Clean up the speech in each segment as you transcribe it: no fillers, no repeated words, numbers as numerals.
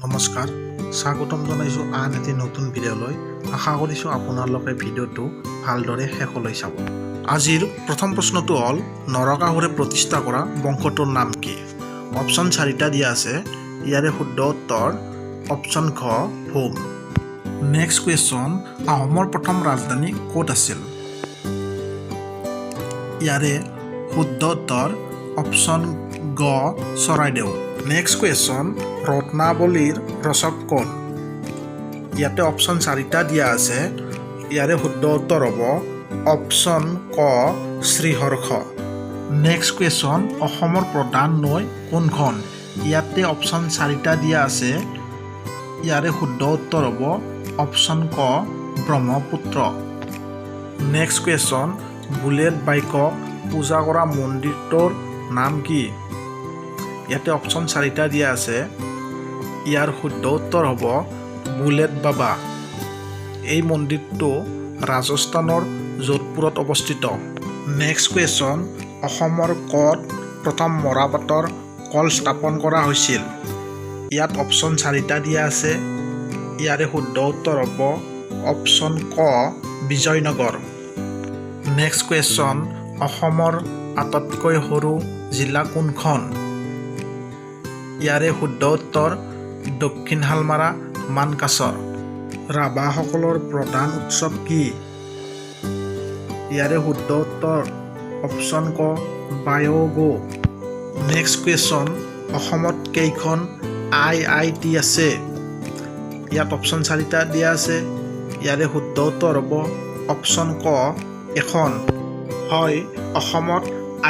নমস্কাৰ, স্বাগতম জনাইছোঁ আন এটি নতুন ভিডিঅ'লৈ। আশা কৰিছোঁ আপোনালোকে ভিডিঅ'টো ভালদৰে শেষলৈ চাব। আজিৰ প্ৰথম প্ৰশ্নটো হ'ল নৰকাসুৰে প্ৰতিষ্ঠা কৰা বংশটোৰ নাম কি? অপশ্যন 4টা দিয়া আছে। ইয়াৰে শুদ্ধ উত্তৰ অপশ্যন খ ভৌম। নেক্সট কুৱেশ্যন, আহোমৰ প্ৰথম ৰাজধানী ক'ত আছিল? ইয়াৰে শুদ্ধ উত্তৰ অপশ্যন গ চৰাইদেউ। নেক্সট কুৱেশ্যন, ৰত্নাৱলীৰ ৰচক কোন? ইয়াতে অপশ্যন 4টা দিয়া আছে। ইয়াৰে শুদ্ধ উত্তৰ হ'ব অপশ্যন ক শ্ৰীহৰ্ষ। নেক্সট কুৱেশ্যন, অসমৰ প্ৰধান নৈ কোনখন? ইয়াতে অপশ্যন 4টা দিয়া আছে। ইয়াৰে শুদ্ধ উত্তৰ হ'ব অপশ্যন ক ব্ৰহ্মপুত্ৰ। নেক্সট কুৱেশ্যন, বুলেট বাইকক পূজা কৰা মন্দিৰটোৰ নাম কি? ইয়াতে অপশ্যন 4টা দিয়া আছে। ইয়াৰ শুদ্ধ উত্তৰ হ'ব বুলেট বাবা। এই মন্দিৰটো ৰাজস্থানৰ যোধপুৰত অৱস্থিত। নেক্সট কুৱেশ্যন, অসমৰ ক'ত প্ৰথম মৰাপাটৰ কল স্থাপন কৰা হৈছিল? ইয়াত অপশ্যন 4টা দিয়া আছে। ইয়াৰে শুদ্ধ উত্তৰ হ'ব অপশ্যন ক বিজয়নগৰ। নেক্সট কুৱেশ্যন, অসমৰ আটাইতকৈ সৰু জিলা কোনখন? ইয়াৰে শুদ্ধ উত্তৰ দক্ষিণ শালমাৰা মানকাচৰ। ৰাভাসকলৰ প্ৰধান উৎসৱ কি? ইয়াৰে শুদ্ধ উত্তৰ অপশ্যন ক বায়গো। নেক্সট কুৱেশ্যন, অসমত কেইখন IIT আছে? ইয়াত অপশ্যন 4টা দিয়া আছে। ইয়াৰে শুদ্ধ উত্তৰ হ'ব অপশ্যন ক এখন। হয়, অসমত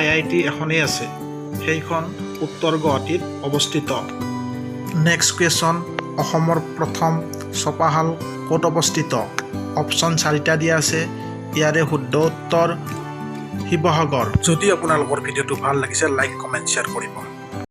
IIT এখনেই আছে। সেইখন উত্তৰ গুৱাহাটীত অৱস্থিত। নেক্সট কুৱেশ্যন, অসমৰ প্ৰথম ছপাশাল ক'ত অৱস্থিত? অপশ্যন 4টা দিয়া আছে। ইয়াৰে শুদ্ধ উত্তৰ শিৱসাগৰ। যদি আপোনালোকৰ ভিডিঅ'টো ভাল লাগিছে লাইক, কমেণ্ট, শ্বেয়াৰ কৰিব।